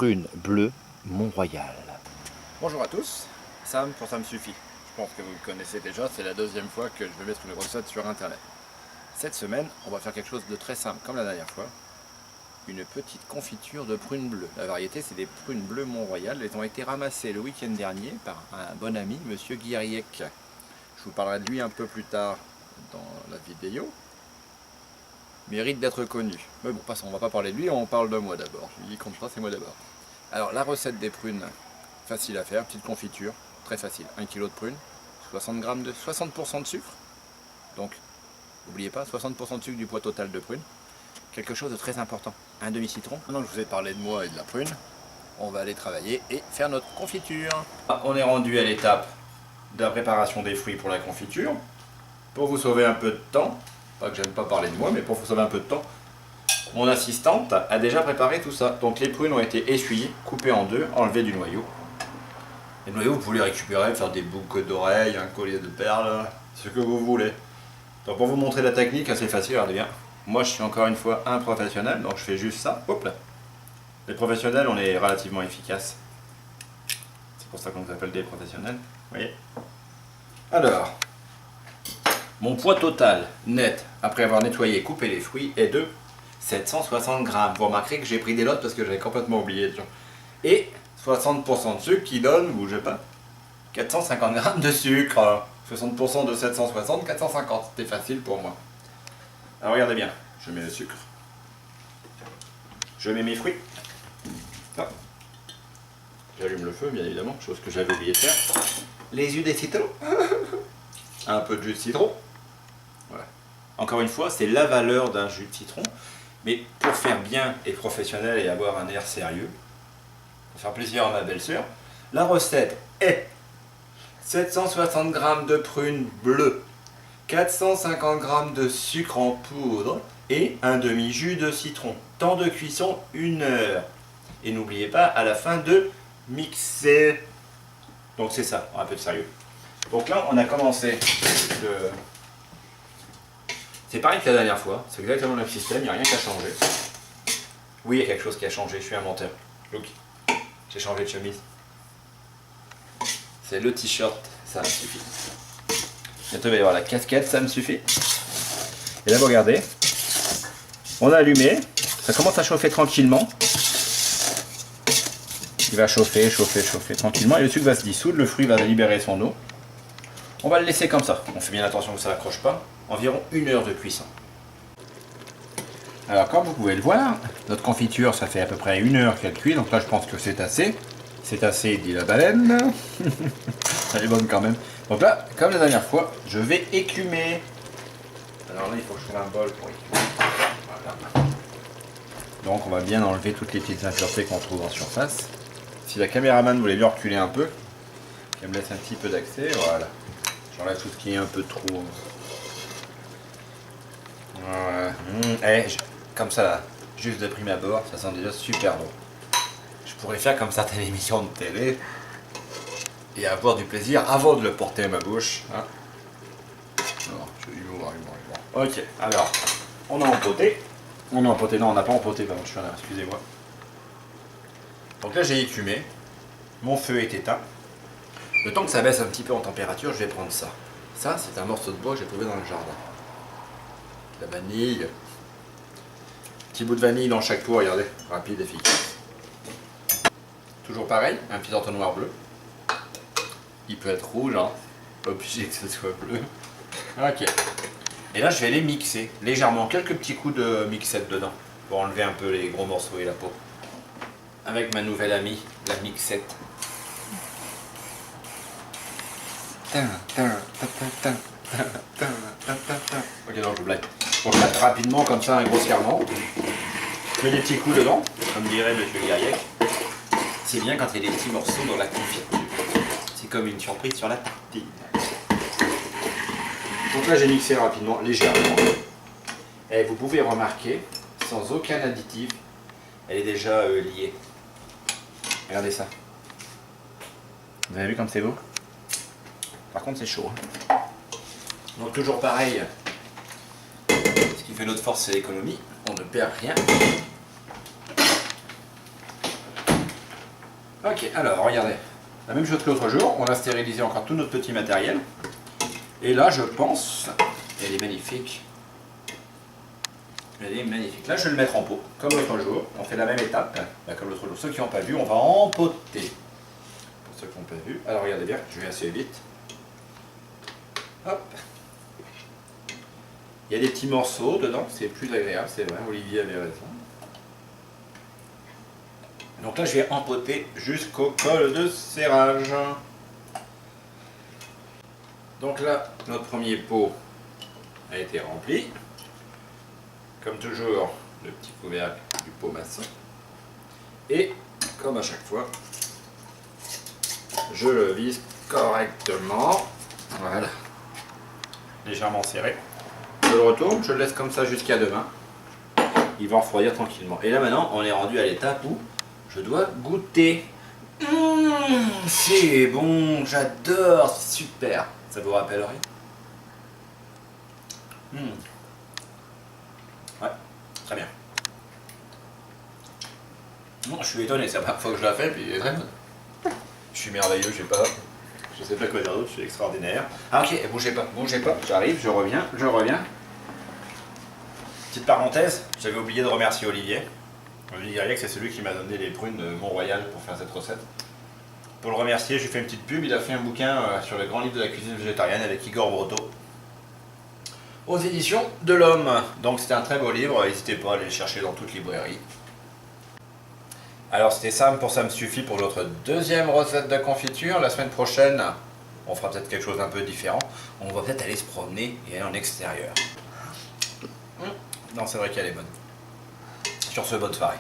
prunes bleues Mont-Royal. Bonjour à tous, Sam pour Ça me suffit. Je pense que vous le connaissez déjà, c'est la deuxième fois que je vais mettre une recette sur internet. Cette semaine, on va faire quelque chose de très simple comme la dernière fois. Une petite confiture de prunes bleues. La variété, c'est des prunes bleues Mont-Royal. Elles ont été ramassées le week-end dernier par un bon ami, monsieur Guiriec. Je vous parlerai de lui un peu plus tard dans la vidéo. Mérite d'être connu. Mais bon, on va pas parler de lui, on parle de moi d'abord. Il compte pas, c'est moi d'abord. Alors, la recette des prunes, facile à faire, petite confiture, très facile. 1 kg de prunes, 60% de sucre. Donc, n'oubliez pas, 60% de sucre du poids total de prunes. Quelque chose de très important, un demi-citron. Maintenant que je vous ai parlé de moi et de la prune, on va aller travailler et faire notre confiture. On est rendu à l'étape de la préparation des fruits pour la confiture. Pour vous sauver un peu de temps, pas que j'aime pas parler de moi, mais pour vous sauver un peu de temps, mon assistante a déjà préparé tout ça. Donc les prunes ont été essuyées, coupées en deux, enlevées du noyau. Les noyaux, vous pouvez les récupérer, faire des boucles d'oreilles, un collier de perles, ce que vous voulez. Donc pour vous montrer la technique, assez facile, regardez bien. Moi je suis encore une fois un professionnel, donc je fais juste ça, hop là. Les professionnels, on est relativement efficaces. C'est pour ça qu'on s'appelle des professionnels, vous voyez. Alors, mon poids total net, après avoir nettoyé et coupé les fruits, est de 760 grammes. Vous remarquerez que j'ai pris des lots parce que j'avais complètement oublié. Et 60% de sucre qui donne, bougez pas, 450 grammes de sucre. 60% de 760, 450. C'était facile pour moi. Alors regardez bien, je mets le sucre. Je mets mes fruits. Ah. J'allume le feu, bien évidemment, chose que j'avais oublié de faire. Les jus des citrons. Un peu de jus de citron. Voilà. Encore une fois, c'est la valeur d'un jus de citron. Mais pour faire bien et professionnel et avoir un air sérieux, pour faire plaisir à ma belle-sœur, la recette est 760 g de prunes bleues, 450 g de sucre en poudre et un demi-jus de citron. Temps de cuisson 1 heure. Et n'oubliez pas à la fin de mixer. Donc c'est ça, un peu de sérieux. Donc là, on a commencé le... C'est pareil que la dernière fois, c'est exactement le même système, il n'y a rien qui a changé. Oui, il y a quelque chose qui a changé, je suis un menteur. Look, j'ai changé de chemise. C'est le t-shirt, ça me suffit. Bientôt il va y avoir la casquette, ça me suffit. Et là, vous regardez, on a allumé, ça commence à chauffer tranquillement. Il va chauffer, chauffer, chauffer tranquillement et le sucre va se dissoudre, le fruit va libérer son eau. On va le laisser comme ça, on fait bien attention que ça n'accroche pas. Environ 1 heure de cuisson. Alors comme vous pouvez le voir, notre confiture ça fait à peu près 1 heure qu'elle cuit, donc là je pense que c'est assez. C'est assez, dit la baleine. Elle est bonne quand même. Donc là, comme la dernière fois, je vais écumer. Alors là il faut que je trouve un bol pour écumer. Voilà. Donc on va bien enlever toutes les petites impuretés qu'on trouve en surface. Si la caméraman voulait bien reculer un peu, qu'elle me laisse un petit peu d'accès, voilà. J'enlève tout ce qui est un peu trop... Voilà. Comme ça là, juste de prime abord, ça sent déjà super bon. Je pourrais faire comme certaines émissions de télé et avoir du plaisir avant de le porter à ma bouche. Hein. Non, je vais l'humour. Ok, alors, on a empoté. On a empoté, non, on n'a pas empoté, pardon, je suis là, excusez-moi. Donc là, j'ai écumé. Mon feu est éteint. Le temps que ça baisse un petit peu en température, je vais prendre ça. Ça, c'est un morceau de bois que j'ai trouvé dans le jardin. La vanille. Petit bout de vanille dans chaque pot, regardez, rapide, efficace. Toujours pareil, un petit entonnoir bleu. Il peut être rouge, hein. Pas obligé que ce soit bleu. Ok. Et là, je vais les mixer légèrement, quelques petits coups de mixette dedans, pour enlever un peu les gros morceaux et la peau. Avec ma nouvelle amie, la mixette. Ok, non, je blague. Donc là, rapidement, comme ça, un gros escarment. Je mets des petits coups dedans, comme dirait Monsieur Guiriec. C'est bien quand il y a des petits morceaux dans la confiture. C'est comme une surprise sur la tartine. Donc là, j'ai mixé rapidement, légèrement. Et vous pouvez remarquer, sans aucun additif, elle est déjà liée. Regardez ça. Vous avez vu comme c'est beau? Par contre, c'est chaud. Hein. Donc toujours pareil. Ce qui fait notre force, c'est l'économie. On ne perd rien. Ok, alors regardez. La même chose que l'autre jour, on a stérilisé encore tout notre petit matériel. Et là, je pense, elle est magnifique. Elle est magnifique. Là, je vais le mettre en pot, comme l'autre jour. On fait la même étape, comme l'autre jour. Ceux qui n'ont pas vu, on va empoter. Pour ceux qui n'ont pas vu. Alors, regardez bien, je vais assez vite. Hop. Il y a des petits morceaux dedans, c'est plus agréable, c'est vrai. Olivier avait raison. Donc là, je vais empoter jusqu'au col de serrage. Donc là, notre premier pot a été rempli. Comme toujours, le petit couvercle du pot maçon. Et, comme à chaque fois, je le vise correctement. Voilà. Légèrement serré. Je le retourne, je le laisse comme ça jusqu'à demain. Il va refroidir tranquillement. Et là maintenant, on est rendu à l'étape où je dois goûter. C'est bon, j'adore, c'est super. Ça vous rappelle rien? Ouais, très bien. Non, je suis étonné, c'est la première fois que je la fais, puis elle est très bonne. Je suis merveilleux, je sais pas quoi dire d'autre, je suis extraordinaire. Ah ok, bougez pas, j'arrive, je reviens. Petite parenthèse, j'avais oublié de remercier Olivier. Olivier Gariac, c'est celui qui m'a donné les prunes de Mont-Royal pour faire cette recette. Pour le remercier, j'ai fait une petite pub, il a fait un bouquin sur le grand livre de la cuisine végétarienne avec Igor Brotto. Aux éditions de l'Homme. Donc c'était un très beau livre, n'hésitez pas à aller le chercher dans toute librairie. Alors c'était Sam pour Ça me suffit pour notre deuxième recette de confiture. La semaine prochaine, on fera peut-être quelque chose d'un peu différent. On va peut-être aller se promener et aller en extérieur. Non, c'est vrai qu'elle est bonne. Sur ce, bonne soirée.